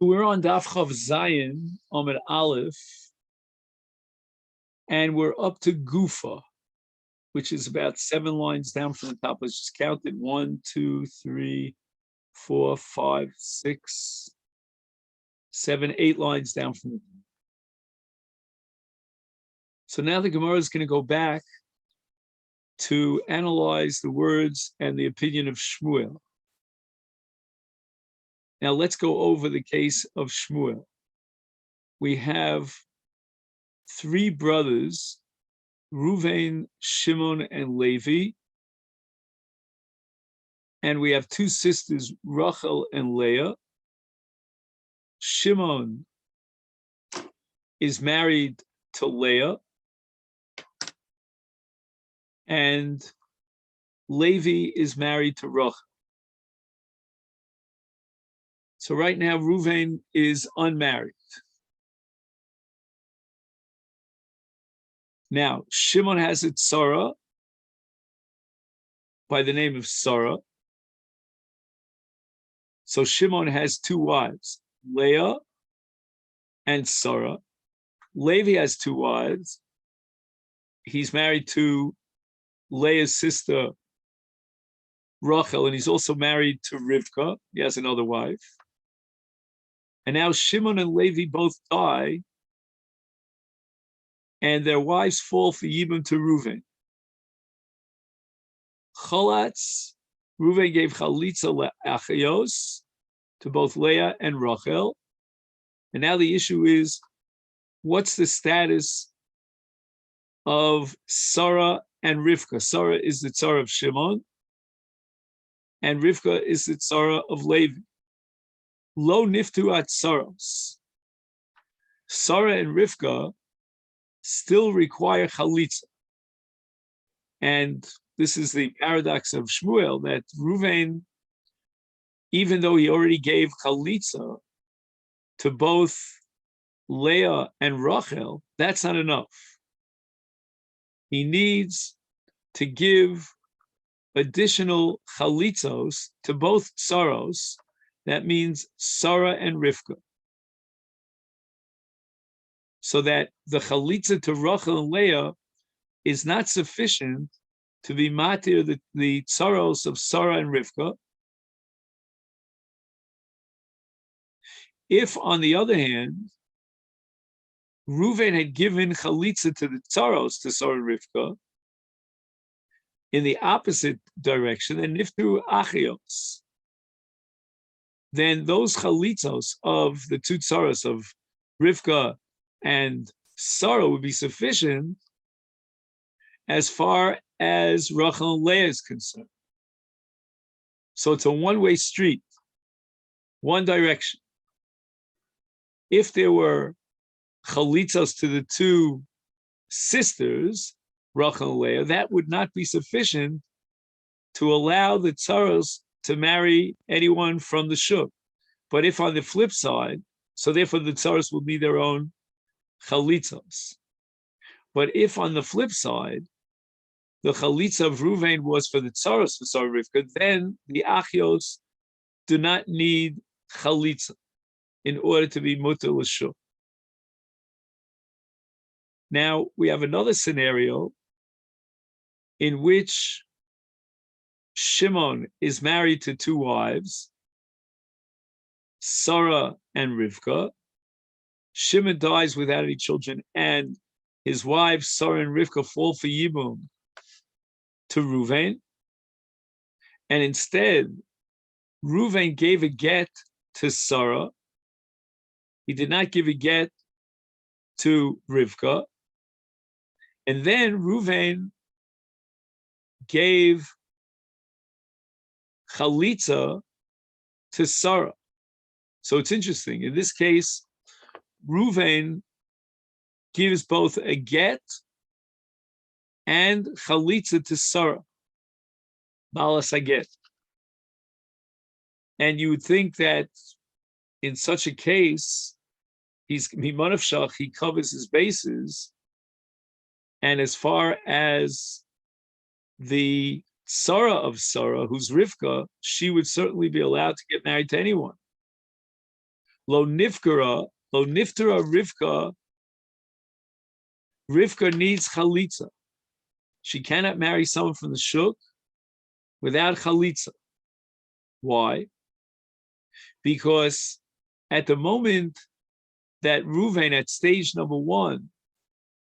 We're on Daf Chav Zayin, Amud Aleph, and we're up to Gufa, which is about 7 lines down from the top. Let's just count it. 1, 2, 3, 4, 5, 6, 7, 8 lines down from the top. So now the Gemara is going to go back to analyze the words and the opinion of Shmuel. Now let's go over the case of Shmuel. We have 3 brothers, Ruvain, Shimon, and Levi. And we have 2 sisters, Rachel and Leah. Shimon is married to Leah. And Levi is married to Rachel. So right now, Ruvain is unmarried. Now, Shimon has a tzara by the name of Sarah. So Shimon has 2 wives, Leah and Sarah. Levi has 2 wives. He's married to Leah's sister, Rachel, and he's also married to Rivka. He has another wife. And now Shimon and Levi both die, and their wives fall for Yibum to Reuven. Cholatz, Reuven gave Chalitza le'achayos to both Leah and Rachel. And now the issue is, what's the status of Sarah and Rivka? Sarah is the tzara of Shimon, and Rivka is the tzara of Levi. Lo niftu at Saros. Sarah and Rivka still require chalitza. And this is the paradox of Shmuel, that Ruvain, even though he already gave chalitza to both Leah and Rachel, that's not enough. He needs to give additional chalitzos to both tsaros. That means Sarah and Rivka. So that the chalitza to Rachel and Leah is not sufficient to be matir the tsaros of Sarah and Rivka. If, on the other hand, Reuven had given chalitza to the tsaros, to Sarah and Rivka, in the opposite direction, and niftu achios, then those chalitzos of the 2 tsaros of Rivka and Sarah would be sufficient as far as Rachel and Leah is concerned. So it's a one-way street, one direction. If there were chalitzos to the 2 sisters, Rachel and Leah, that would not be sufficient to allow the tsaros to marry anyone from the shuk. But if on the flip side, so therefore the tsaros will need their own chalitzos. But if on the flip side, the chalitza of Ruvain was for the tsaros for Sarah Rivka, then the achios do not need chalitza in order to be mutar l'shuk. Now we have another scenario in which Shimon is married to 2 wives, Sarah and Rivka. Shimon dies without any children, and his wives, Sarah and Rivka, fall for Yibum to Ruvain. And instead, Ruvain gave a get to Sarah. He did not give a get to Rivka. And then Ruvain gave chalitza to Sarah. So it's interesting. In this case, Ruvain gives both a get and chalitza to Sarah, balas haget. And you would think that in such a case, he's mimanavshach, he covers his bases. And as far as the Sarah of Sarah, who's Rivka, she would certainly be allowed to get married to anyone. Lo niftara Rivka. Rivka needs chalitza. She cannot marry someone from the shuk without chalitza. Why? Because at the moment that Reuven, at stage number 1,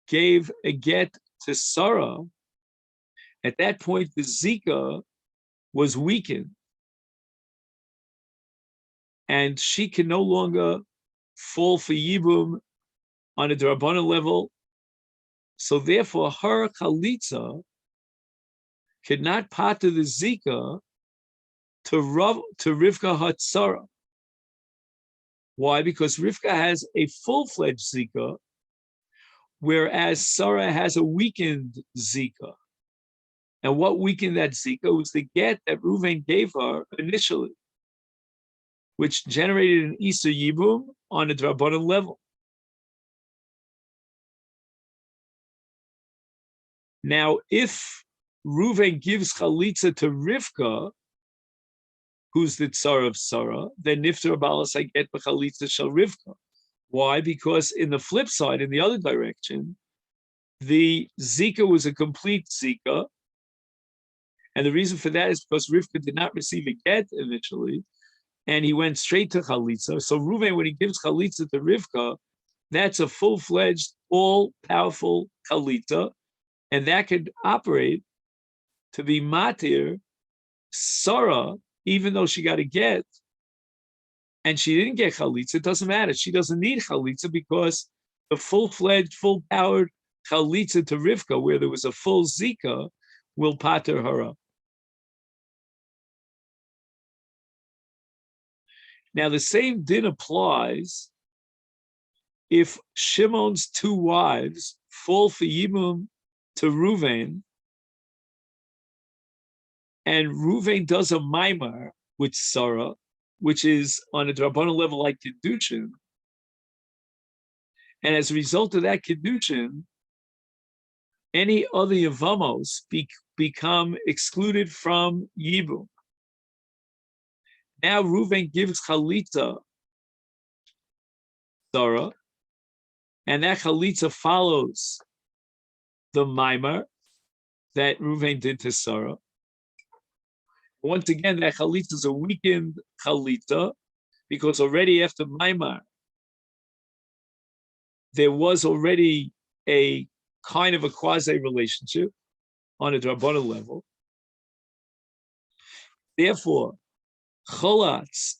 gave a get to Sarah, at that point the Zika was weakened, and she can no longer fall for Yibum on a Drabbana level. So therefore, her chalitza could not pater the Zika to Rivka Hatzara. Why? Because Rivka has a full-fledged Zika, whereas Sarah has a weakened Zika. And what weakened that Zika was the get that Reuven gave her initially, which generated an Easter Yibum on a Drabbana level. Now, if Reuven gives chalitza to Rivka, who's the tsar of Sarah, then nifter balas I get b'chalitza shel Rivka. Why? Because in the flip side, in the other direction, the Zika was a complete Zika. And the reason for that is because Rivka did not receive a get initially, and he went straight to chalitza. So Reuven, when he gives chalitza to Rivka, that's a full-fledged, all-powerful chalitza, and that could operate to be matir Sarah, even though she got a get, and she didn't get chalitza. It doesn't matter. She doesn't need chalitza because the full-fledged, full-powered chalitza to Rivka, where there was a full Zika, will pater her up. Now, the same din applies if Shimon's 2 wives fall for Yibum to Reuven, and Reuven does a maimar with Sarah, which is on a Drabbana level like Kiddushin, and as a result of that Kiddushin, any other Yevamos become excluded from Yibum. Now Reuven gives chalitza Sarah, and that chalitza follows the maimar that Reuven did to Sarah. Once again, that chalitza is a weakened chalitza because already after maimar, there was already a kind of a quasi-relationship on a Drabbana level. Therefore, cholatz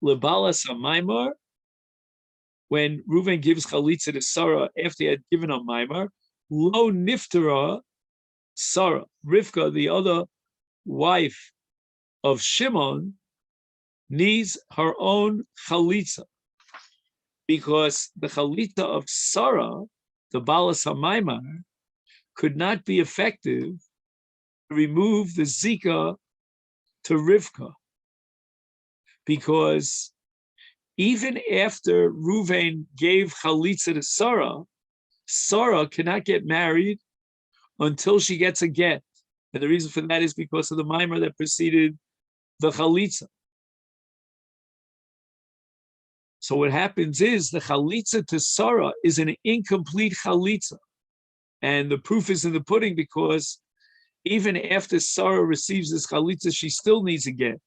lebalas ha'maimar, when Reuven gives chalitza to Sarah after he had given a maimar, lo niftara Sarah, Rivka, the other wife of Shimon, needs her own chalitza, because the chalitza of Sarah, the balas ha'maimar, could not be effective to remove the Zika to Rivka, because even after Reuven gave chalitza to Sarah, Sarah cannot get married until she gets a get. And the reason for that is because of the maimar that preceded the chalitza. So what happens is the chalitza to Sarah is an incomplete chalitza. And the proof is in the pudding, because even after Sarah receives this chalitza, she still needs a get.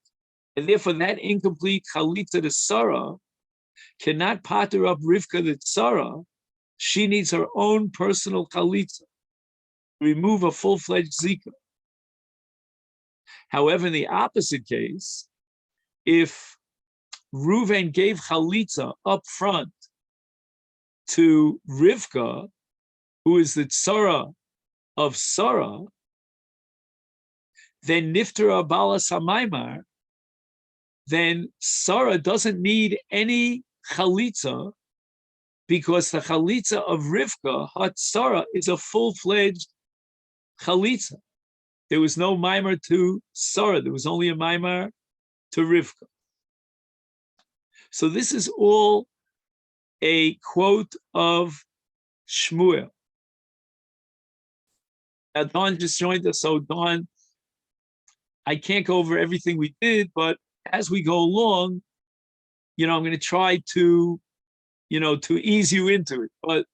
And therefore that incomplete chalitza to Sarah cannot pater up Rivka the Sarah. She needs her own personal chalitza to remove a full-fledged Zika. However, in the opposite case, if Reuven gave chalitza up front to Rivka, who is the tzara of Sarah, then niftara balas ha'maimar, then Sarah doesn't need any chalitza, because the chalitza of Rivka, Hat Sarah, is a full-fledged chalitza. There was no maimar to Sarah, there was only a maimar to Rivka. So this is all a quote of Shmuel. Now Don just joined us, so Don, I can't go over everything we did, but as we go along, I'm going to try to, to ease you into it. But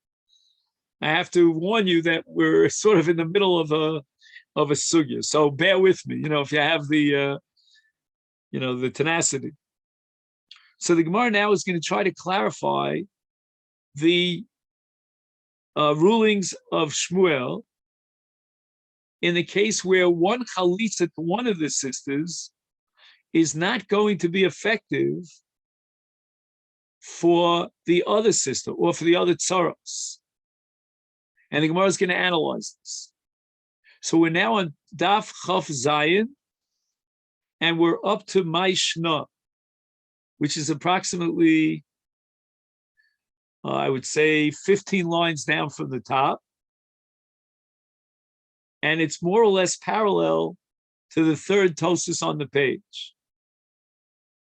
I have to warn you that we're sort of in the middle of a sugya. So bear with me, if you have the, the tenacity. So the Gemara now is going to try to clarify the rulings of Shmuel in the case where one chalitza to one of the sisters is not going to be effective for the other sister or for the other tsaros. And the Gemara is going to analyze this. So we're now on Daf Chaf Zayin, and we're up to Maishna, which is approximately, I would say, 15 lines down from the top. And it's more or less parallel to the third Tosus on the page,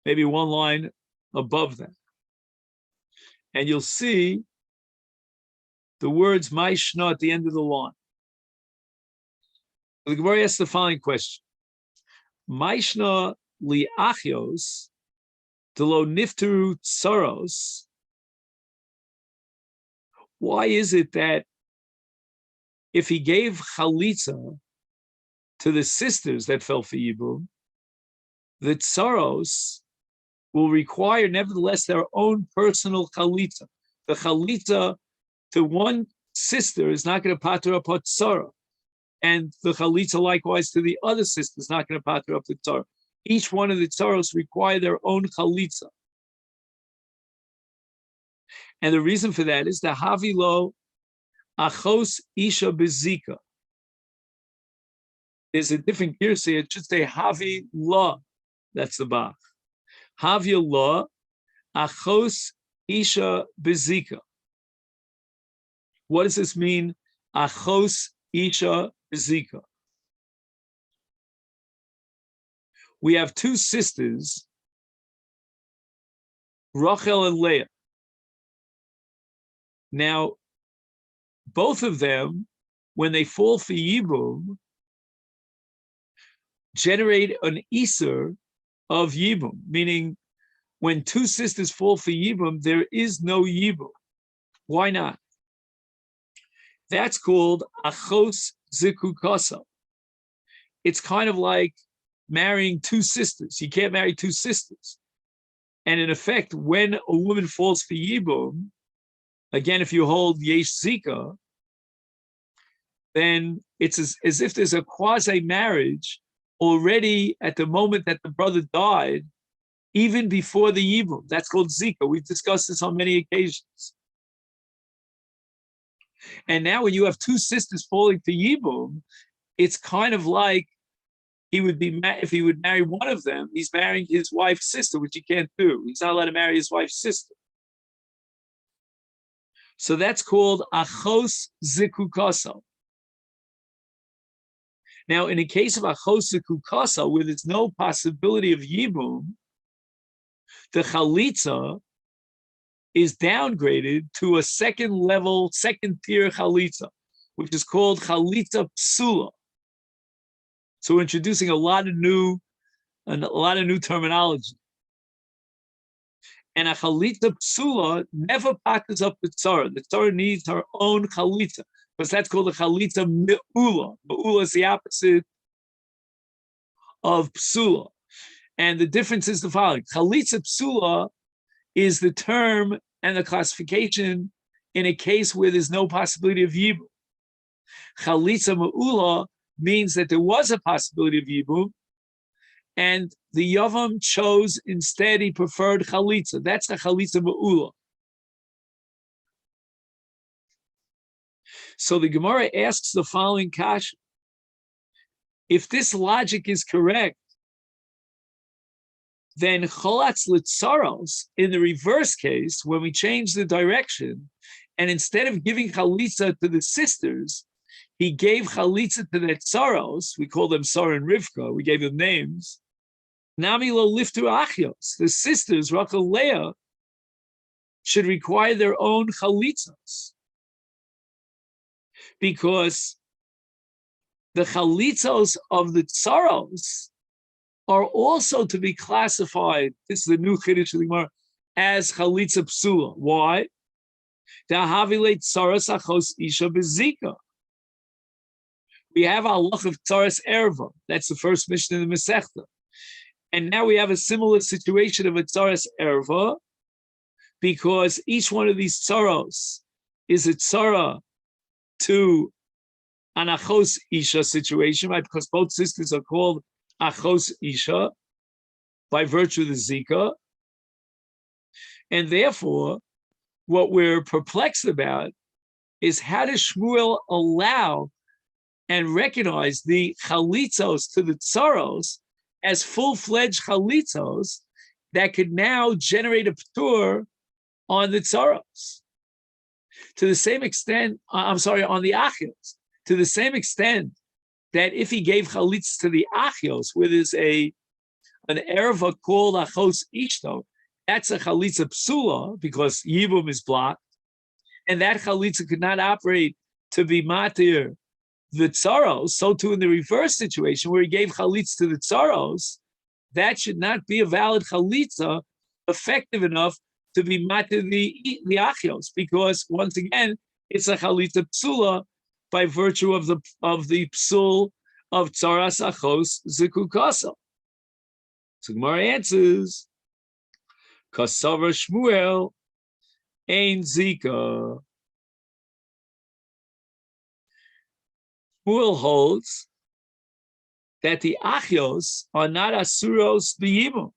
maybe one line above that. And you'll see the words Maishna at the end of the line. The Gemara asks the following question: Maishna li achios delo nifteru tsaros. Why is it that if he gave chalitza to the sisters that fell for Yibum, the tsaros will require nevertheless their own personal chalitza? The chalitza to one sister is not going to pater up her tzara, and the chalitza likewise to the other sister is not going to pater up the tzara. Each one of the tzaros require their own chalitza. And the reason for that is the havilo achos isha bezika. There's a different girsa. It should say havi la. That's the bach. Havi la achos isha bezika. What does this mean? Achos isha bezika. We have two sisters, Rachel and Leah. Now, both of them, when they fall for Yibum, generate an Iser of Yibum, meaning when two sisters fall for Yibum, there is no Yibum. Why not? That's called Achos Zikukasa. It's kind of like marrying two sisters. You can't marry two sisters. And in effect, when a woman falls for Yibum, again, if you hold Yesh Zika, then it's as if there's a quasi-marriage already at the moment that the brother died, even before the Yibum. That's called Zika. We've discussed this on many occasions. And now when you have two sisters falling for Yibum, it's kind of like if he would marry one of them, he's marrying his wife's sister, which he can't do. He's not allowed to marry his wife's sister. So that's called achos zikukasa. Now, in the case of achos zikukasa, where there's no possibility of yibum, the chalitza is downgraded to a second tier chalitza, which is called chalitza psula. So we're introducing a lot of new terminology. And a chalitza psula never packers up the tzara. The tzara needs her own chalitza, because that's called a chalitza me'ula. Me'ula is the opposite of psula. And the difference is the following. Chalitza psula is the term and the classification in a case where there's no possibility of yibum. Chalitza me'ula means that there was a possibility of yibum, and the Yavam chose instead, he preferred chalitza. That's the chalitza me'ula. So the Gemara asks the following kasha. If this logic is correct, then cholatz litzaros, in the reverse case, when we change the direction, and instead of giving chalitza to the sisters, he gave chalitza to the tzaros, we call them Sarah and Rivka, we gave them names. Nami lo liftu achios, the sisters, Rachel and Leah, should require their own chalitzas. Because the chalitzos of the tzaros are also to be classified, this is the new Chiddush of the Gemara, as chalitza psula. Why? We have a halach of tzaras erva. That's the first mission in the Masechta. And now we have a similar situation of a tzaras erva, because each one of these tzaros is a tzara to an achos isha situation, right? Because both sisters are called achos isha by virtue of the zika. And therefore, what we're perplexed about is how does Shmuel allow and recognize the chalitzos to the tzaros as full-fledged chalitzos that could now generate a ptur on the tzaros. To the same extent, on the achios, to the same extent that if he gave chalitzos to the achios, where there's an erva called achos ishto, that's a chalitza psula because yibum is blocked, and that chalitza could not operate to be matir the tzaros. So too in the reverse situation where he gave chalitza to the tzaros, that should not be a valid chalitza effective enough to be matir the achios, because once again it's a chalitza psula by virtue of the psul of tzaras achos zikukasa. So Gemara answers, Kasavar Shmuel ein zika. Shmuel holds that the achios are not asuros b'yibum.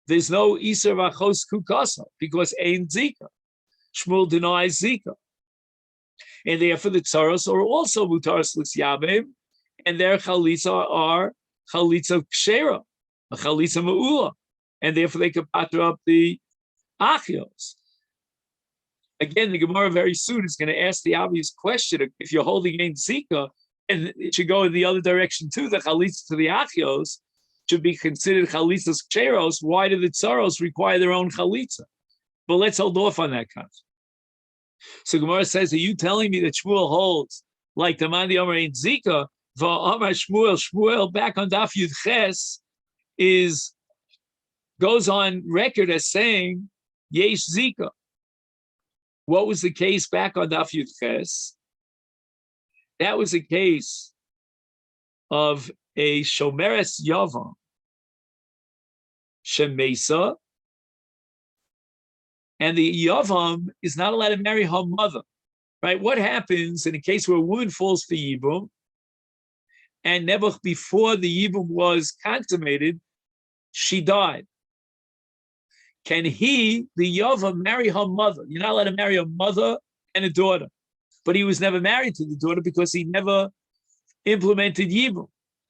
There's no iser v'achos kukasa because ein zika. Shmuel denies zika, and therefore the tzaros are also mutaros l'syabim, and their chalitza are chalitza kshera, a chalitza ma'ula, and therefore they can patter up the achios. Again, the Gemara very soon is going to ask the obvious question: if you're holding ein zika, and it should go in the other direction too, the chalitza to the achios should be considered chalitzas kcheros. Why do the tzaros require their own chalitza? But let's hold off on that concept. So Gemara says, are you telling me that Shmuel holds like the man the Omer ein zika? Va'amar Shmuel back on Daf Yud Ches goes on record as saying yesh zika. What was the case back on Daf Yud Ches? That was a case of a shomeres yavam shemesa, and the yavam is not allowed to marry her mother. Right? What happens in a case where a woman falls for yibum, and never before the yibum was consummated, she died? Can he, the yavam, marry her mother? You're not allowed to marry a mother and a daughter. But he was never married to the daughter because he never implemented yibum.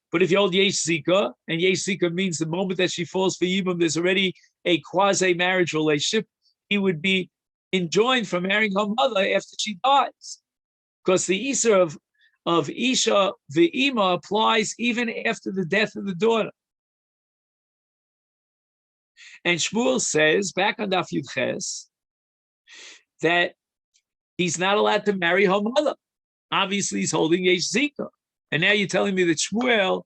But if you hold yesh zika, and yesh zika means the moment that she falls for yibum, there's already a quasi-marriage relationship, he would be enjoined from marrying her mother after she dies. Because the Isra of Isha, the Ima, applies even after the death of the daughter. And Shmuel says, back on Daf Yud Ches, that he's not allowed to marry her mother. Obviously, he's holding yesh zika. And now you're telling me that Shmuel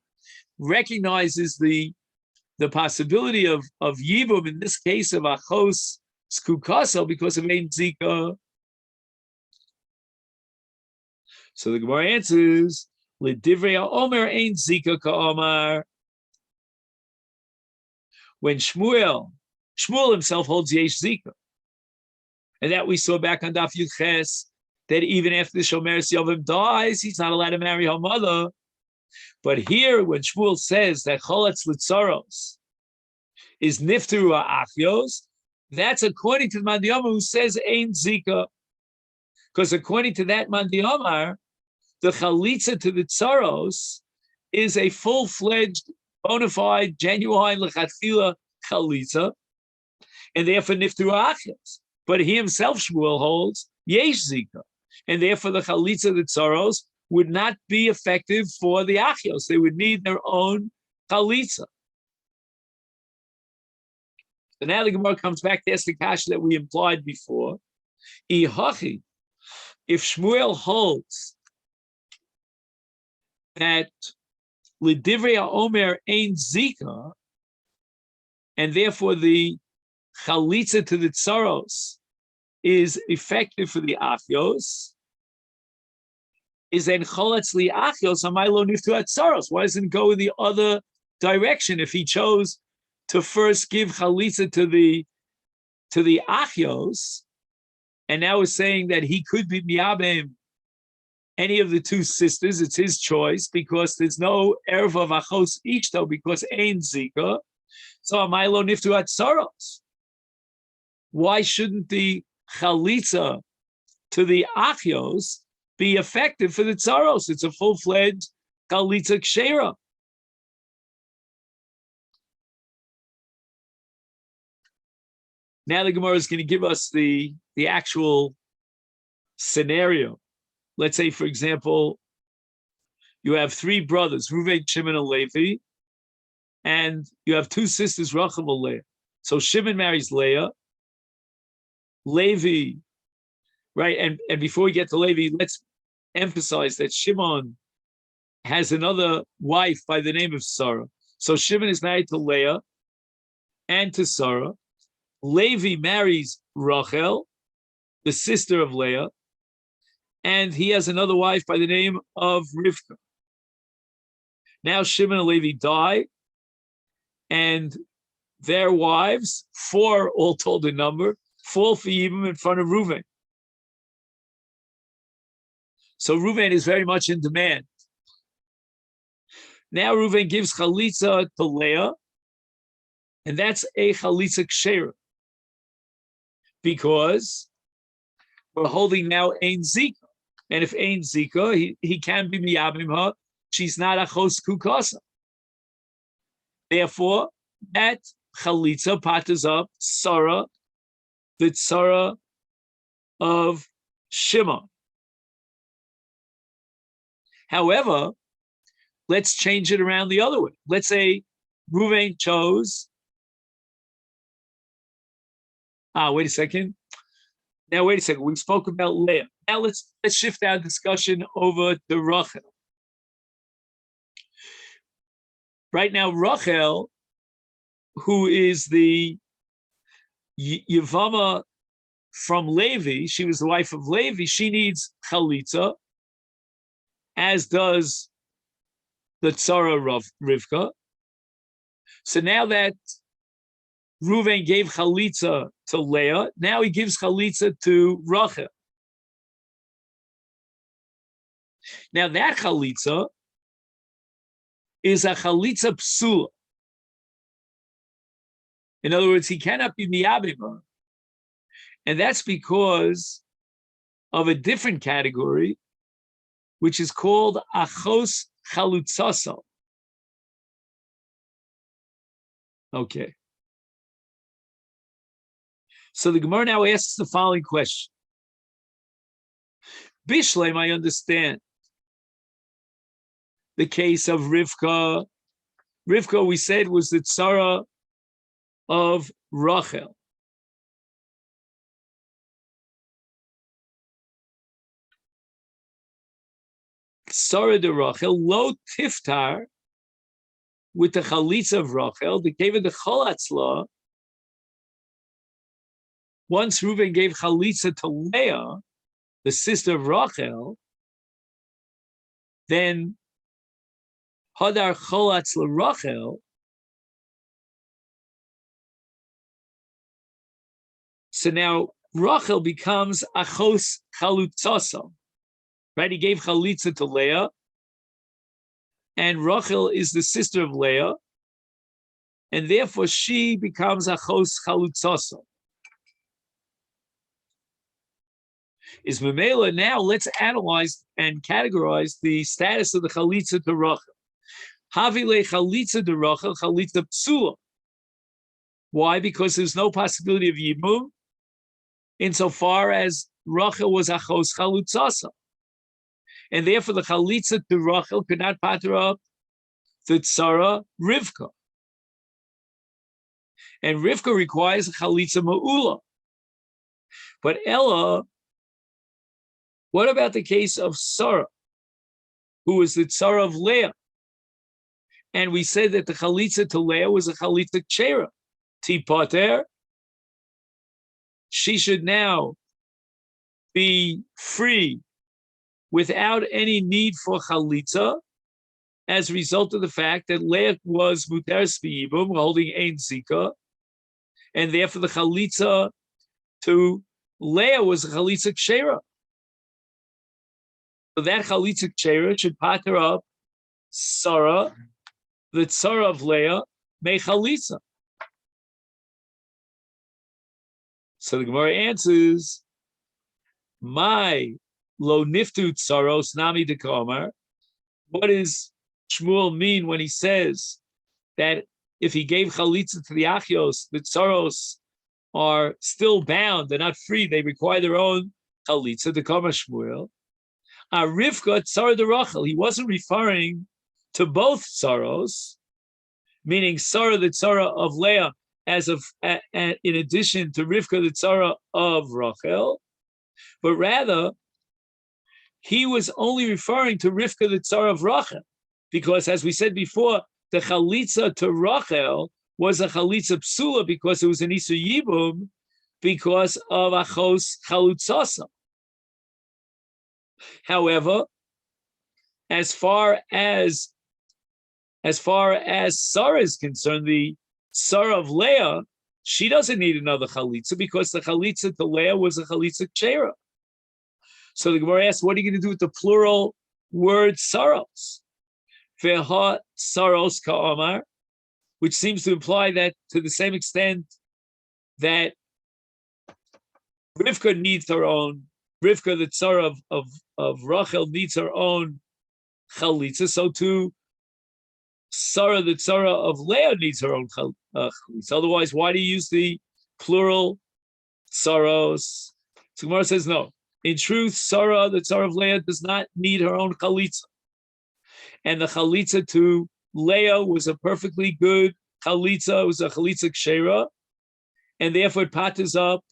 recognizes the possibility of yibum, in this case of achos skukaso, because of ein zika. So the Gemara answers, L'divrei ha'omer ein zika ka'omar. When Shmuel himself holds yesh zika, and that we saw back on Daf Yud Ches, that even after the shomeres yavam dies, he's not allowed to marry her mother. But here, when Shmuel says that choletz l'tzaros is nifteru ha'achios, that's according to the Mandiyamar who says ein zika, because according to that Mandiyamar, the chalitza to the tzaros is a full-fledged, bona fide, genuine lechatchila chalitza, and therefore nifteru ha'achios. But he himself, Shmuel, holds yesh zika, and therefore the chalitza, the tzaros, would not be effective for the achios. They would need their own chalitza. So now the Gemara comes back to ask the kasha that we implied before. Ihachi, if Shmuel holds that l'divrei ha'omer ein zika, and therefore the chalitza to the tsaros is effective for the achios, is then cholatz li achios amaylo niftu at tsaros. Why doesn't it go in the other direction? If he chose to first give chalitza to the achios, and now is saying that he could be miyabim any of the two sisters, it's his choice because there's no erev of achos ishto because ein zika. So amaylo niftu at tsaros. Why shouldn't the chalitza to the achios be effective for the tsaros? It's a full-fledged chalitza kshera. Now the Gemara is going to give us the actual scenario. Let's say, for example, you have three brothers, Reuven, Shimon, and Levi, and you have two sisters, Rachel and Leah. So Shimon marries Leah, Levi, right? And before we get to Levi, let's emphasize that Shimon has another wife by the name of Sarah. So Shimon is married to Leah and to Sarah. Levi marries Rachel, the sister of Leah, and he has another wife by the name of Rivka. Now Shimon and Levi die, and their wives, 4 all told in number, fall for Yibam in front of Reuven. So Reuven is very much in demand. Now Reuven gives chalitza to Leah, and that's a chalitza kshera, because we're holding now ein zika, and if ein zika, he can be miyabim her. She's not achos kukasa. Therefore, that chalitza patters up Sarah, the tzara of Shimon. However, let's change it around the other way. Let's say Reuven chose. Wait a second. Now, wait a second. We spoke about Leah. Now let's shift our discussion over to Rachel. Right now, Rachel, who is the Yevamot from Levi, she was the wife of Levi, she needs chalitza, as does the tzara of Rivka. So now that Reuven gave chalitza to Leah, now he gives chalitza to Rachel. Now that chalitza is a chalitza psula. In other words, he cannot be miyabim, and that's because of a different category, which is called achos chalutzaso. Okay. So the Gemara now asks the following question. Bishleim, I understand the case of Rivka. Rivka, we said, was the tzara of Rachel. Tzara de Rachel, lo tiftar, with the chalitza of Rachel, they gave it the cholatzla. Once Reuven gave chalitza to Leah, the sister of Rachel, then hadar cholatzla Rachel. So now Rachel becomes achos chalutzaso, right? He gave chalitza to Leah, and Rachel is the sister of Leah, and therefore she becomes achos chalutzaso. Is Mamela. Now let's analyze and categorize the status of the chalitza to Rachel. Havile chalitza to Rachel, chalitza psula. Why? Because there's no possibility of yibum, insofar as Rachel was achos chalutzasa. And therefore the chalitza to Rachel could not patter up the tzara Rivka. And Rivka requires a chalitza ma'ula. But Ella, what about the case of Sarah, who was the tzara of Leah? And we said that the chalitza to Leah was a chalitza kshera. Ti pater, she should now be free without any need for chalitza, as a result of the fact that Leah was muteres b'yibum, holding ein zika, and therefore the chalitza to Leah was a chalitza kshera. So that chalitza kshera should pater up Sarah, the tzara of Leah, may chalitza. So the Gemara answers, my lo niftu tsaros nami dekamar. What does Shmuel mean when he says that if he gave chalitza to the achios, the tsaros are still bound, they're not free, they require their own chalitza, dekamar Shmuel. Rivka tzara de Rachel, he wasn't referring to both tsaros, meaning Sarah the tzara of Leah, as of in addition to Rivka the tzara of Rachel, but rather he was only referring to Rivka the tzara of Rachel, because as we said before, the chalitza to Rachel was a chalitza psula because it was an Isur Yibum because of achos chalutzasa. However, as far as Sarah is concerned, the Sarah of Leah, she doesn't need another chalitza because the chalitza to Leah was a chalitza kshera. So the Gemara asks, what are you going to do with the plural word saros? Veha saros ka'amar, which seems to imply that to the same extent that Rivka needs her own, Rivka the tzara of Rachel needs her own chalitza, so too Sarah the tzara of Leah needs her own chalitza. Otherwise, why do you use the plural saros? So Gemara says no. In truth, Sarah the tzara of Leah does not need her own chalitza, and the chalitza to Leah was a perfectly good chalitza. It was a chalitza kshera, and therefore it patters up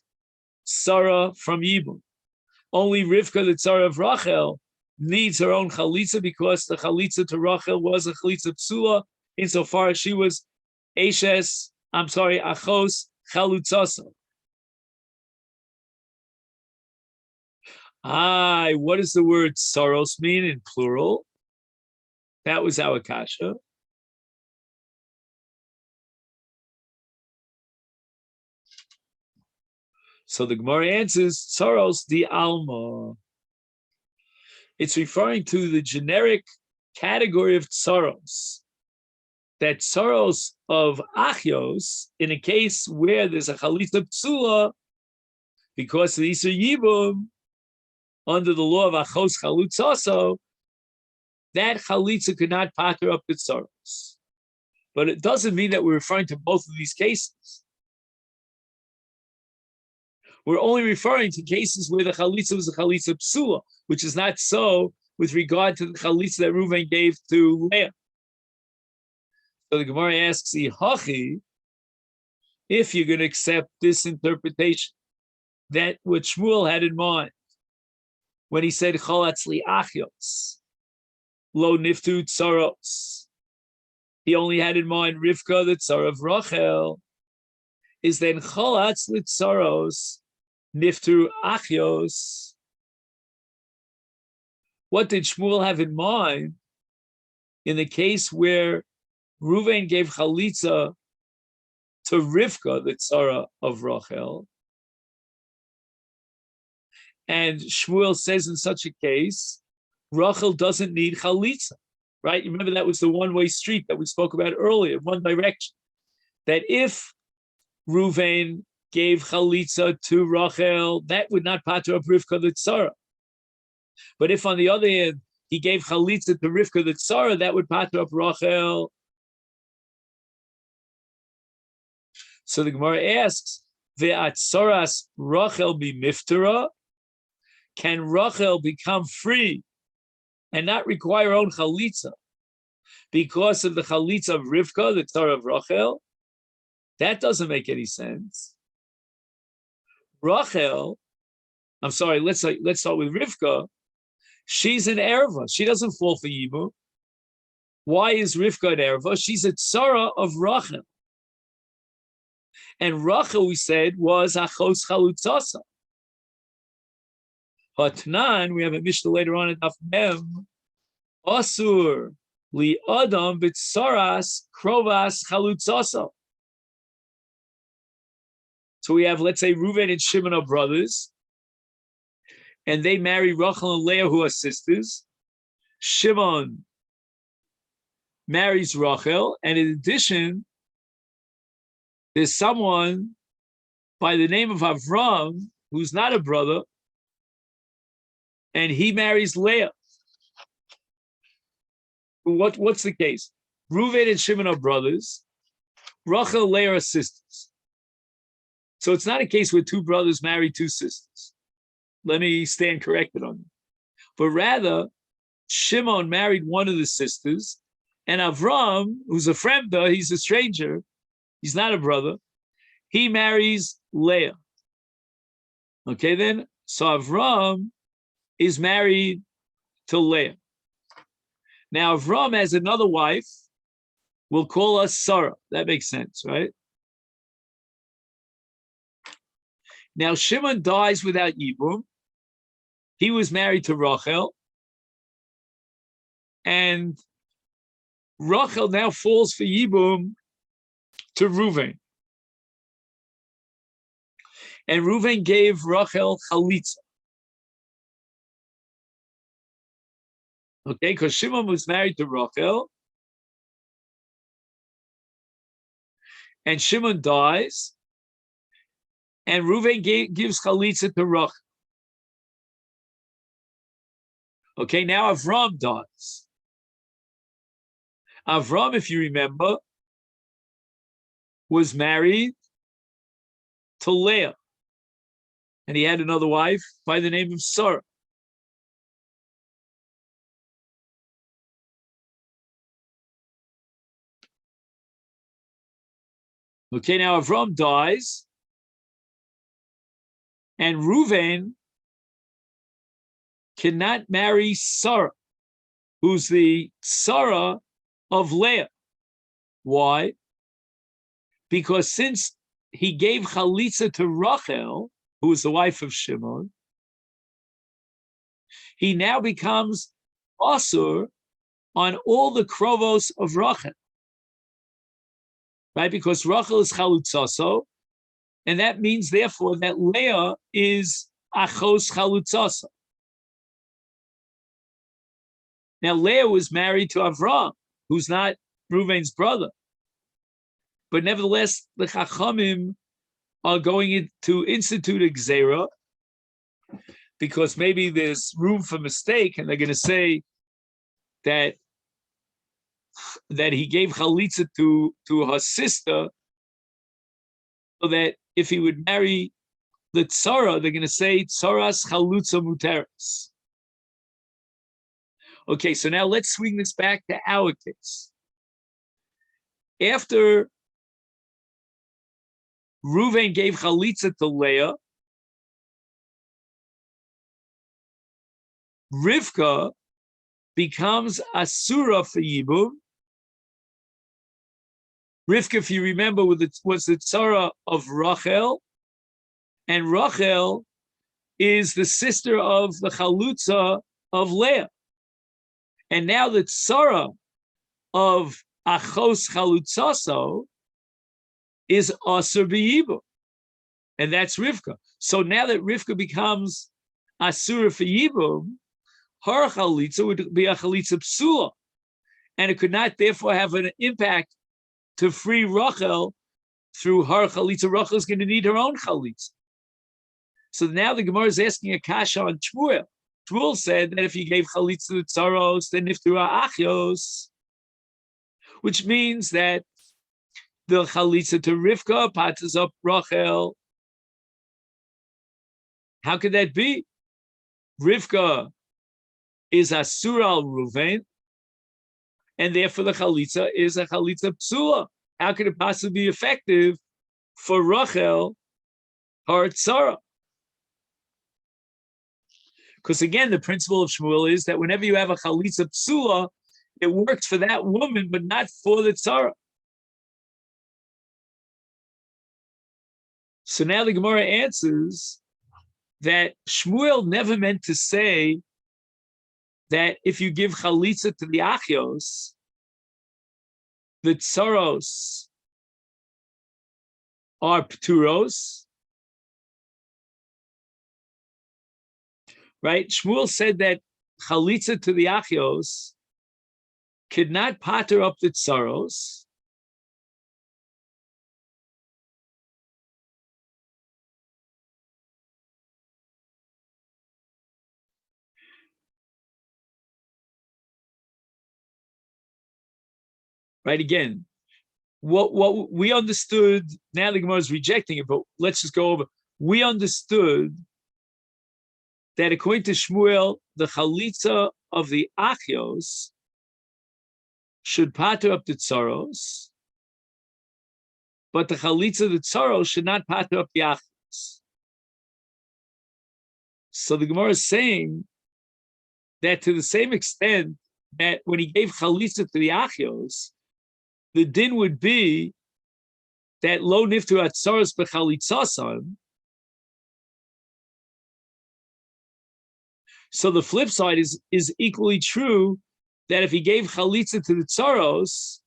Sarah from Yibum. Only Rivka the tzara of Rachel needs her own chalitza because the chalitza to Rachel was a chalitza psula insofar as she was achos chalutzasa. What does the word saros mean in plural? That was our kasha. So the Gemara answers, saros di alma. It's referring to the generic category of tsaros. That tsaros of achios, in a case where there's a chalitza psula, because of the Isur Yibum, under the law of achos chalutzaso, that chalitza could not pater up the tsaros. But it doesn't mean that we're referring to both of these cases. We're only referring to cases where the chalitza was a chalitza psula, which is not so with regard to the chalitza that Reuven gave to Leah. So the Gemara asks, if you're going to accept this interpretation, that what Shmuel had in mind when he said cholatz li achios, lo niftu tsaros, he only had in mind Rivka, the tzara of Rachel, is then cholatz li tsaros, niftu achios. What did Shmuel have in mind in the case where Reuven gave chalitza to Rivka, the tzara of Rachel, and Shmuel says in such a case, Rachel doesn't need chalitza, right? You remember that was the one-way street that we spoke about earlier, one direction. That if Reuven gave chalitza to Rachel, that would not pater up Rivka the tzara. But if, on the other hand, he gave chalitza to Rivka the tzara, that would pater up Rachel. So the Gemara asks, "Ve'atzoras Rachel be miftara? Can Rachel become free and not require her own chalitza because of the chalitza of Rivka, the tzara of Rachel?" That doesn't make any sense. Rachel, I'm sorry, let's start with Rivka. She's an erva. She doesn't fall for Yibum. Why is Rivka an erva? She's a tzara of Rachel. And Rachel, we said, was achos chalutzasa. Hatnan, we have a Mishnah later on at Daf Mem, Asur li Adam b'tsaras krovas chalutzasa. So we have, let's say, Reuven and Shimon are brothers, and they marry Rachel and Leah, who are sisters. Shimon marries Rachel, and in addition, there's someone by the name of Avram, who's not a brother, and he marries Leah. What's the case? Reuven and Shimon are brothers. Rachel and Leah are sisters. So it's not a case where two brothers marry two sisters. Let me stand corrected on that. But rather, Shimon married one of the sisters, and Avram, who's a fremda, he's a stranger, he's not a brother, he marries Leah. Okay, then, so Avram is married to Leah. Now, Avram has another wife, we'll call her Sarah. That makes sense, right? Now, Shimon dies without Yibum. He was married to Rachel. And Rachel now falls for Yibum to Reuven. And Reuven gave Rachel chalitza. Okay, because Shimon was married to Rachel. And Shimon dies. And Reuven gives chalitza to Rachel. Okay, now Avram dies. Avram, if you remember, was married to Leah. And he had another wife by the name of Sarah. Okay, now Avram dies. And Reuven cannot marry Sarah, who's the Sarah of Leah. Why? Because since he gave chalitza to Rachel, who was the wife of Shimon, he now becomes asur on all the krovos of Rachel. Right? Because Rachel is chalutzaso, and that means, therefore, that Leah is achos chalutzaso. Now, Leah was married to Avram, who's not Reuven's brother. But nevertheless, the Chachamim are going to institute a gzera, because maybe there's room for mistake, and they're going to say that he gave chalitza to her sister, so that if he would marry the tzara, they're going to say tzaras chalutza muteres. Okay, so now let's swing this back to our case. After Reuven gave chalitza to Leah, Rivka becomes asura for Yibum. Rivka, if you remember, was the tzara of Rachel, and Rachel is the sister of the chalutza of Leah. And now the tzara of achos chalutzaso is asur b'yibum, and that's Rivka. So now that Rivka becomes asura for Yibum, her chalitza would be a chalitza psula, and it could not therefore have an impact to free Rachel through her chalitza. Rachel is going to need her own chalitza. So now the Gemara is asking a kasha on Shmuel. Shmuel said that if you gave chalitza to tzaros, then niftu achios, which means that the chalitza to Rivka patas up Rachel. How could that be? Rivka is asura al Reuven, and therefore the chalitza is a chalitza psula. How could it possibly be effective for Rachel, her tzara? Because again, the principle of Shmuel is that whenever you have a chalitza psula, it works for that woman, but not for the tzara. So now the Gemara answers that Shmuel never meant to say that if you give chalitza to the achios, the tsaros are pturos, right? Shmuel said that chalitza to the achios could not pater up the tsaros, right? Again, what we understood, now the Gemara is rejecting it, but let's just go over. We understood that according to Shmuel, the chalitza of the achios should pater up the tsaros, but the chalitza of the tsaros should not pater up the achios. So the Gemara is saying that to the same extent that when he gave chalitza to the achios, the din would be that lo niftu atzaros b'chalitzasan. So the flip side is equally true, that if he gave chalitza to the tzaros,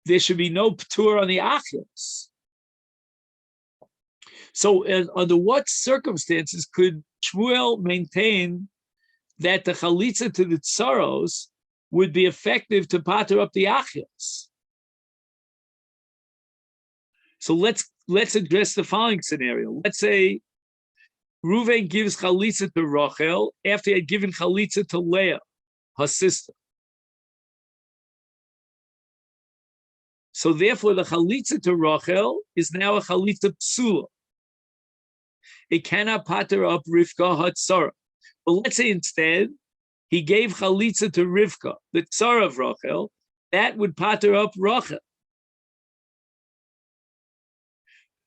there should be no ptur on the achios. So under what circumstances could Shmuel maintain that the chalitza to the tsaros would be effective to pater up the achios? So let's address the following scenario. Let's say Reuven gives chalitza to Rachel after he had given chalitza to Leah, her sister. So therefore, the chalitza to Rachel is now a chalitza psula. It cannot pater up Rivka hatzara. But let's say instead he gave chalitza to Rivka, the tzara of Rachel, that would pater up Rachel.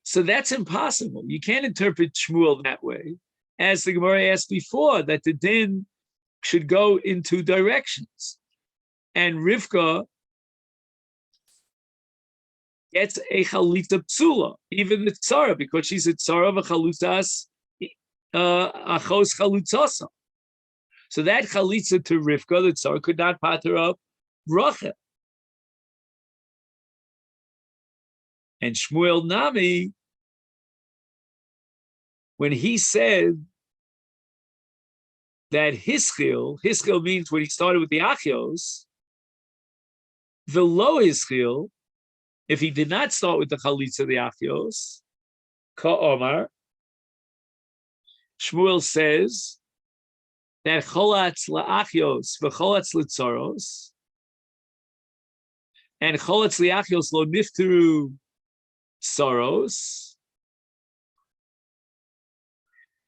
So that's impossible. You can't interpret Shmuel that way. As the Gemara asked before, that the din should go in two directions. And Rivka gets a chalitza psula, even the tzara, because she's a tzara of a chalutzas, achos chalutzasa. So that chalitza to Rivka, the tzara, could not pater up Rachel. And Shmuel Nami, when he said that Hischil means when he started with the achios, the lo Hischil, if he did not start with the chalitza, the achios, ka'omar, Shmuel says that cholatz la'achios v'cholatz l'tzaros, and cholatz la'achios lo nifteru tzaros,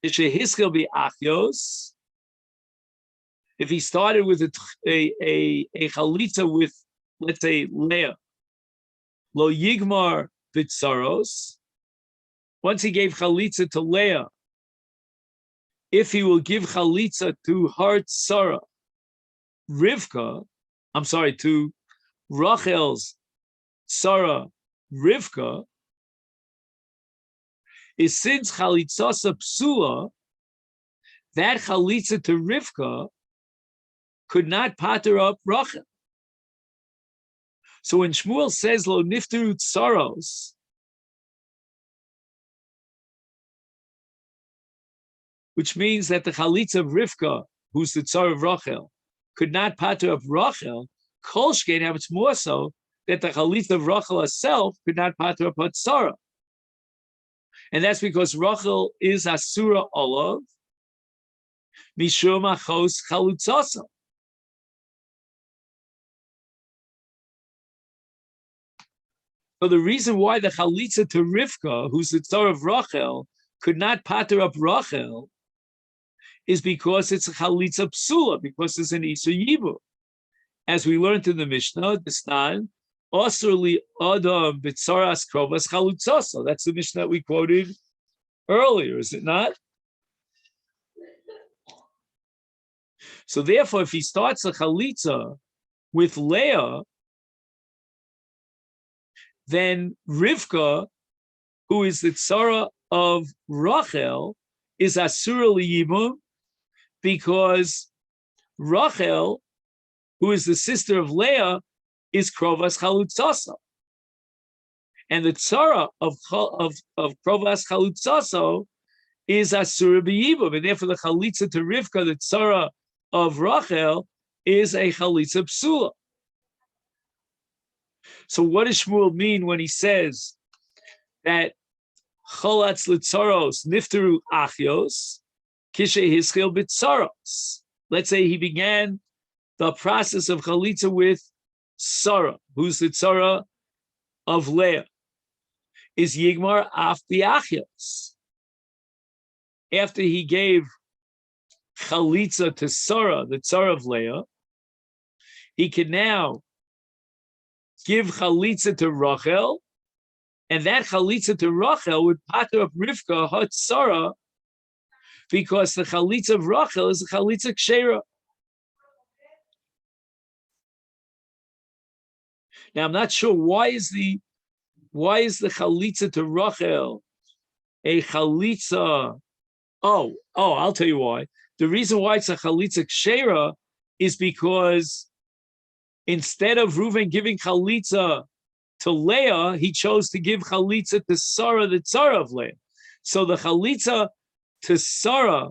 ishehischil bi'achios, if he started with a chalitza with, let's say, Leah, lo yigmar b'tzaros, once he gave chalitza to Leah, if he will give chalitza to her tzara, Rivka, to Rachel's tzara, Rivka, is since chalitzasa psula, that chalitza to Rivka could not pater up Rachel. So when Shmuel says lo nifteru tsaros, which means that the chalitza of Rivka, who's the tzar of Rachel, could not pater up Rachel, kol shkein, how it's more so that the chalitza of Rachel herself could not pater up her tzara. And that's because Rachel is asura olav, mishum achos chalutzasa. So the reason why the chalitza to Rivka, who's the tzar of Rachel, could not pater up Rachel is because it's a chalitza psula, because it's an Isur Yibur. As we learned in the Mishnah, this time, Osur adam b'tzaras krovas chalutzasa. That's the Mishnah that we quoted earlier, is it not? So therefore, if he starts a chalitza with Leah, then Rivka, who is the tzara of Rachel, is asura liyibum, because Rachel, who is the sister of Leah, is krovas chalutzasa. And the tzara of krovas chalutzasa is asura b'yibum, and therefore the chalitza to Rivka, the tzara of Rachel, is a chalitza psula. So what does Shmuel mean when he says that cholatz litzaros nifteru achios kishe hischil bitzaros? Let's say he began the process of chalitza with Sarah, who's the tzara of Leah. Is Yigmar af biachios? After he gave chalitza to Sarah, the tzara of Leah, he can now give chalitza to Rachel, and that chalitza to Rachel would pater up Rivka hot Sarah, because the chalitza of Rachel is a chalitza kshera. Now I'm not sure why is the chalitza to Rachel a chalitza? Oh, I'll tell you why. The reason why it's a chalitza kshera is because instead of Reuven giving chalitza to Leah, he chose to give chalitza to Sarah, the tzara of Leah. So the chalitza to Sarah,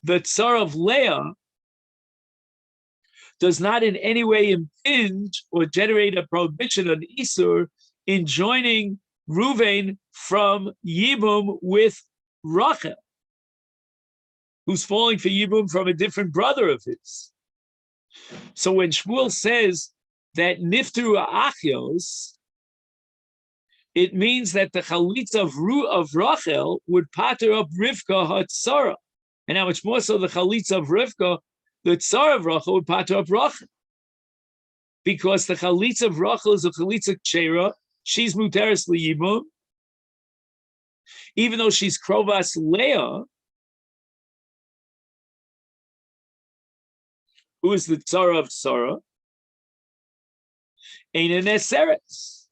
the tzara of Leah, does not in any way impinge or generate a prohibition, an isur, in joining Reuven from Yibum with Rachel, who's falling for Yibum from a different brother of his. So when Shmuel says that nifteru achios, it means that the chalitza of Rachel would pater up Rivka hatzara, and how much more so the chalitza of Rivka, the tzara of Rachel, would pater up Rachel, because the chalitza of Rachel is a chalitza kshera. She's muteres liyibum, even though she's krovas Leah, who is the tzara of Sarah. Ein neseres.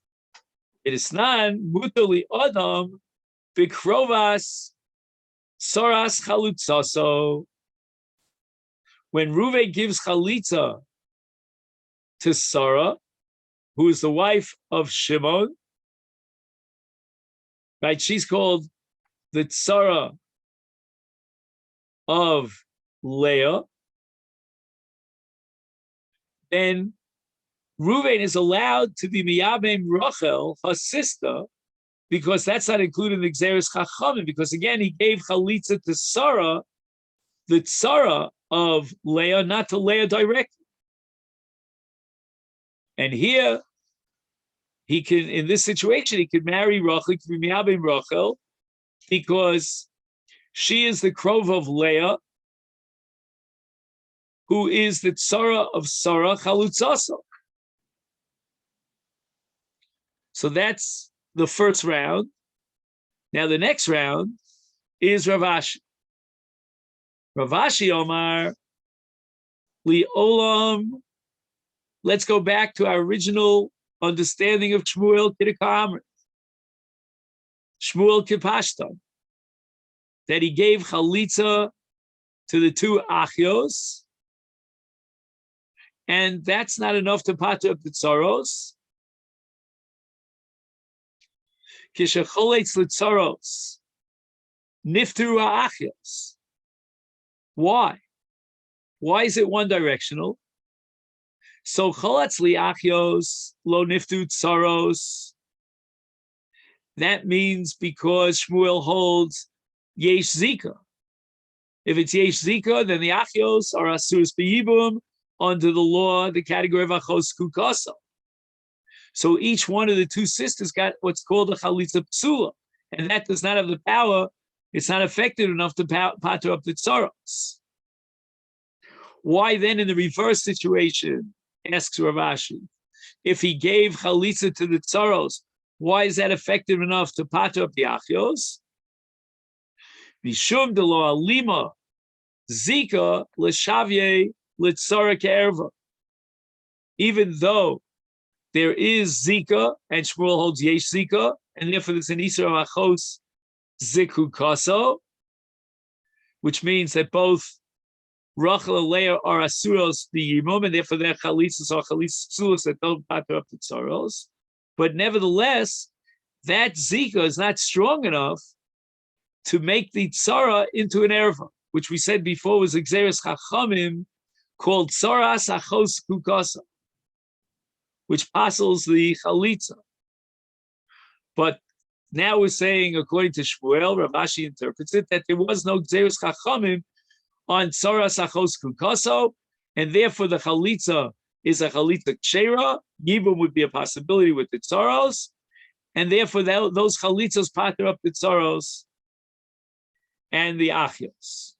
It is nan mutali adam bikrovas saras chalutzaso. When Reuven gives chalitza to Sarah, who is the wife of Shimon, right? She's called the tzara of Leah. Then Reuven is allowed to be miyabem Rachel, her sister, because that's not included in the Gzeres Chachamim, because again, he gave chalitza to Sarah, the tzara of Leah, not to Leah directly. And here, he can, in this situation, he could marry Rachel, he could be miyabem Rachel, because she is the krov of Leah, who is the tzara of Sarah chalutzasa. So that's the first round. Now the next round is Rav Ashi. Rav Ashi Omar li olam. Let's go back to our original understanding of Shmuel Kiddush. Shmuel Kipashta, that he gave chalitza to the two achios, and that's not enough to pater up the tzaros. Kishecholetz l'tzaros nifteru ha'achios. Why? Why is it one directional? So cholatz li'achios lo niftu tzaros. That means because Shmuel holds yesh zika. If it's yesh zika, then the achios are asuros b'yibum under the law, the category of achos kukasa. So each one of the two sisters got what's called a chalitza psula, and that does not have the power. It's not effective enough to pater up the tzaros. Why then, in the reverse situation, asks Rav Ashi, if he gave chalitza to the tzaros, why is that effective enough to pater up the achios? Mishum de lo alima zika l'shavye l'tzara ke'erva. Even though there is Zika, and Shmuel holds Yesh Zika, and therefore there's an Isra Achos Ziku Kaso, which means that both Rachel and Leah are Asuros B'Yimum, and therefore they're Chalitzos or Chalitzos Psulos that don't patter up the Tzaros. But nevertheless, that Zika is not strong enough to make the Tzara into an Erva, which we said before was Xeris Chachamim called Tzaras Achos Kukasa, which passes the Chalitza. But now we're saying, according to Shmuel, Rav Ashi interprets it, that there was no Xeris Chachamim on Tzaras Achos Kukaso, and therefore the Chalitza is a Chalitza Kshera. Yibum would be a possibility with the Tzaros, and therefore those Chalitzas patter up the Tzaros and the Achios.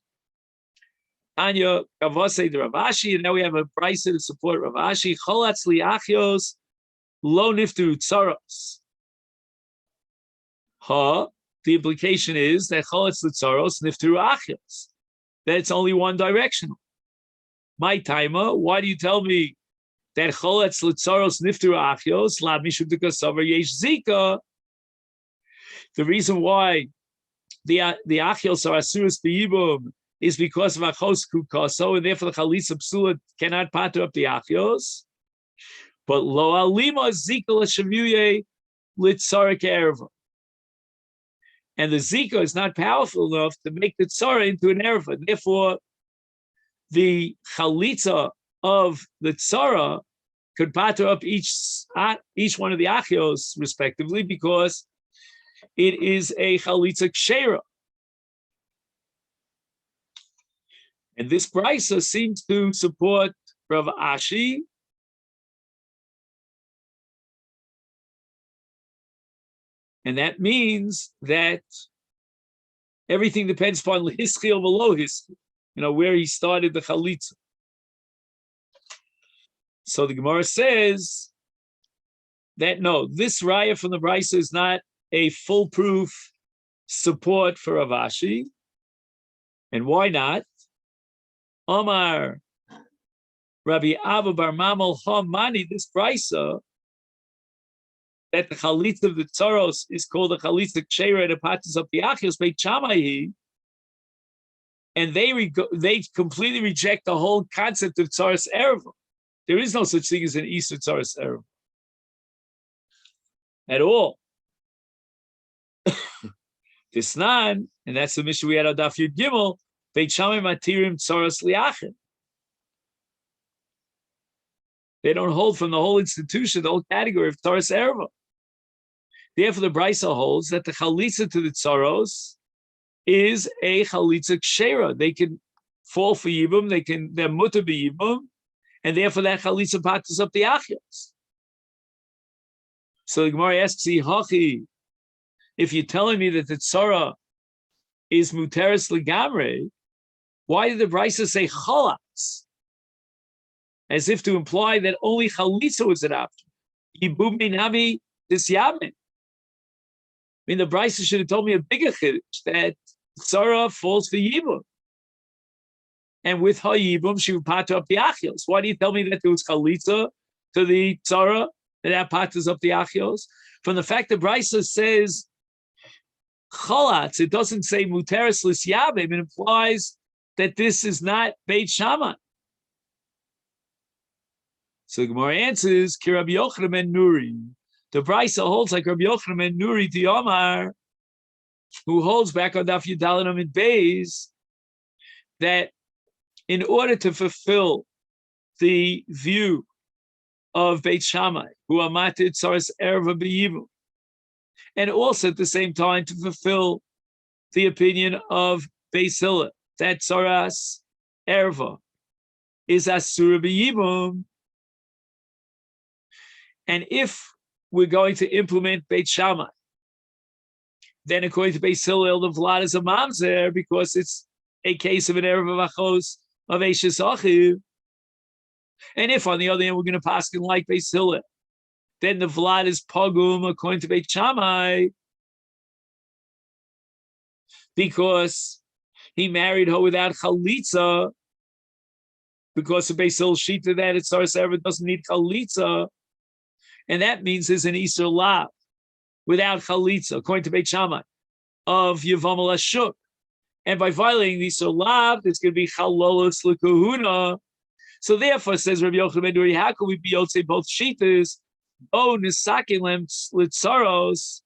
Anya Kavase the Rav Ashi, and now we have a price to support Rav Ashi. Cholatz li Achios lo niftu Tzaros. The implication is that Cholatz li Tzaros niftu Achios. That it's only one directional. My timer, why do you tell me that Choletz Litzaros Niftur Achios La Mishum Dekasavar Yesh Zika? The reason why the Achios are Asuras B'Yibum is because of Achos Kukaso, and therefore the Chalitza Psula cannot patter up the Achios. But Lo Alima Zika L'Shavuye Litzarik Erva. And the Zika is not powerful enough to make the Tzara into an Erva. Therefore, the Chalitza of the Tzara could patter up each one of the Achios, respectively, because it is a Chalitza Kshera. And this Brisa seems to support Rav Ashi. And that means that everything depends upon Hischil below Hischil, where he started the Chalitza. So the Gemara says that no, this Raya from the Brisa is not a foolproof support for Rav Ashi. And why not? Omar Rabbi Abba Bar Mamal Hamani, this Brisa, that the Chalitza of the Tzaros is called the Chalitza Kshera and it patters up the Achios, Beit Shammai, and they completely reject the whole concept of Tzaras Ereva. There is no such thing as an Isur Tzaras Ereva at all. Tisnan, and that's the mission we had on Daf Yud Gimel, Beit Shammai Matirim Tzaras Liachin. They don't hold from the whole institution, the whole category of Tzaras Ereva. Therefore, the Brisa holds that the Chalitza to the Tzaros is a Chalitza Kshera. They can fall for Yibum, they're mutter b'Yibum, and therefore that Chalitza patters up the Achios. So the Gemara asks, if you're telling me that the Tzara is Muteris Legamre, why did the Brisa say Chalatz? As if to imply that only Chalitza was an option. Yibum Minavi Disyamin. I mean, the Brisa should have told me a bigger chiddush, that Tzara falls for Yibum. And with her Yibum, she would patter up the Achios. Why do you tell me that there was Chalitza to the Tzara, that patters up the Achios? From the fact that Brisa says Chalatz, it doesn't say Muteris Lisyabim, it implies that this is not Beit Shammai. So the Gemara answers, Ki Rabbi Yochanan ben Nuri. The Brisa holds like Rabbi Yochanan ben Nuri to Yomar, who holds back on Daf Yudalinam in Beis, that in order to fulfill the view of Beit Shammai, who are matir tzaras erva b'yibum, and also at the same time to fulfill the opinion of Beis Hillel, that tzaras erva is asura b'yibum, and if we're going to implement Beit Shammai, then according to Beis Hillel, the vlad is a mamzer because it's a case of an erva v'achos of Eishes Achiv. And if, on the other hand, we're going to paskin like Beis Hillel, then the vlad is pogum according to Beit Shammai because he married her without chalitza, because of Beis Hillel shita that it's Tzaras Erva doesn't need chalitza, and that means there's an Isur Lav without Chalitza, according to Beit Shammai, of Yevamot Ashuk. And by violating the Isur Lav, there's going to be Chalolos L'Kahuna. So therefore, says Rabbi Yochanan ben Nuri, how can we be Yotzei both Shitas? Oh, Nisakin Lem Litzaros,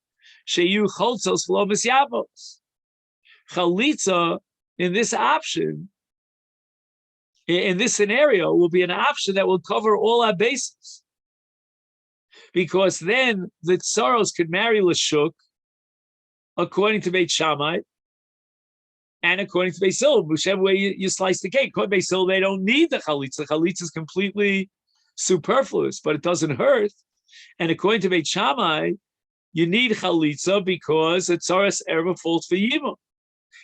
Sheyu Choltzos V'lo Misyavos. Chalitza, in this option, in this scenario, will be an option that will cover all our bases. Because then the Tsaros could marry Lashuk, according to Beit Shammai, and according to Beis Hillel, whichever way you slice the cake. According to Beis Hillel, they don't need the Chalitza. The Chalitza is completely superfluous, but it doesn't hurt. And according to Beit Shammai, you need Chalitza because the Tsaros Erva falls for Yibum.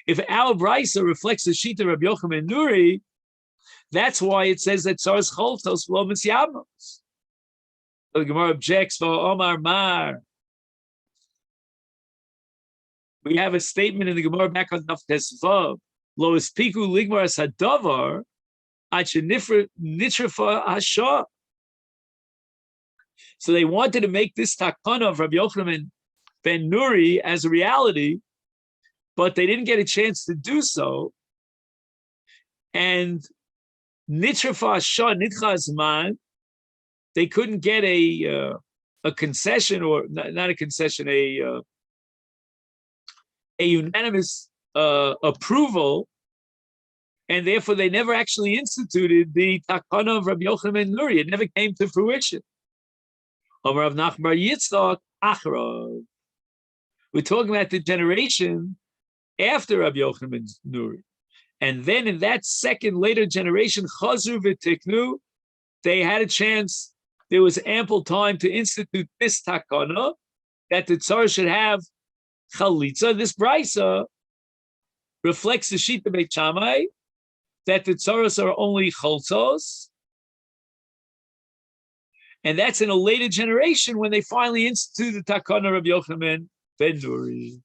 If our Brisa reflects the Shita Rabbi Yochanan ben Nuri, that's why it says that Tsaros Choltos V'lo Misyavos. The Gemara objects for Omar Mar. We have a statement in the Gemara back on Daf Tesvav. Lo espiku ligmar as hadavar ad shenitrifa hashah. So they wanted to make this takana of Rabbi Yochanan ben Nuri as a reality, but they didn't get a chance to do so. And nitrifa hashah nitcha zman, they couldn't get a concession, or not a concession, a unanimous approval, and therefore they never actually instituted the takana of Rabbi Yochanan ben Nuri. It never came to fruition. Amar Rav Nachman bar Yitzchak Acharav. We're talking about the generation after Rabbi Yochanan ben Nuri, and then in that second later generation, Chazru v'Tiknu, they had a chance. There was ample time to institute this takana that the tzar should have Chalitza. This brisa reflects the Shita Beit Shammai that the tzaros are only cholzos, and that's in a later generation when they finally instituted the takana of Yochanan ben Nuri.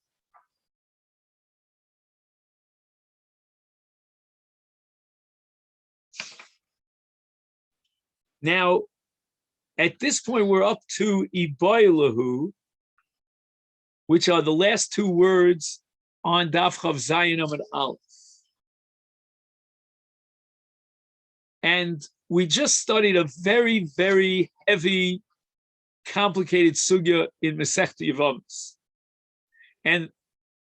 Now, at this point, we're up to Iboilahu, which are the last two words on Daf Chav Zayin Amud Aleph. And we just studied a very, very heavy, complicated sugya in Masechet Yevamot. And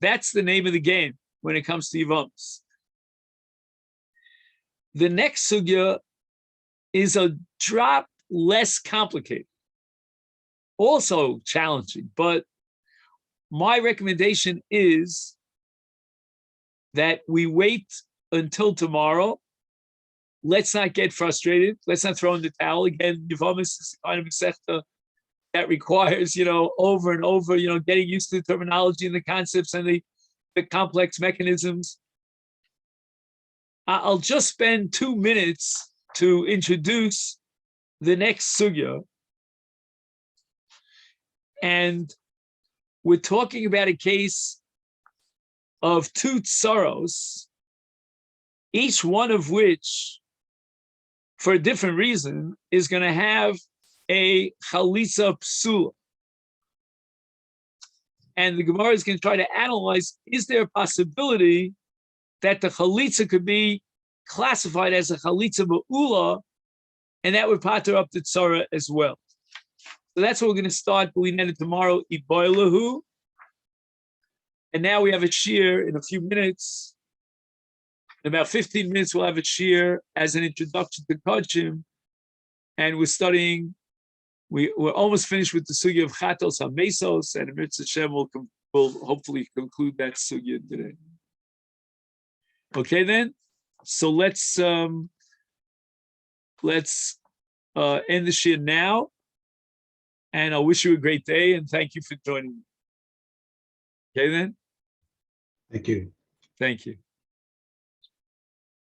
that's the name of the game when it comes to Yevamot. The next sugya is a drop less complicated, also challenging, but my recommendation is that we wait until tomorrow. Let's not get frustrated. Let's not throw in the towel. Again, Yevamot is the kind of masechta that requires, over and over, getting used to the terminology and the concepts and the complex mechanisms. I'll just spend 2 minutes to introduce the next sugya. And we're talking about a case of two tsaros, each one of which, for a different reason, is going to have a chalitza psula. And the Gemara is going to try to analyze, is there a possibility that the chalitza could be classified as a chalitza ma'ula, and that would pater up the tzara as well. So that's what we're going to start. We ended tomorrow, Iboilahu. And now we have a shir in a few minutes. In about 15 minutes, we'll have a shir as an introduction to Kodshim. And we're studying, we're almost finished with the sugya of Chatos HaMesos, and Mitzvah Hashem will hopefully conclude that sugya today. Okay, then. So let's end the shir now. And I wish you a great day, and thank you for joining me. Okay, then? Thank you. Thank you.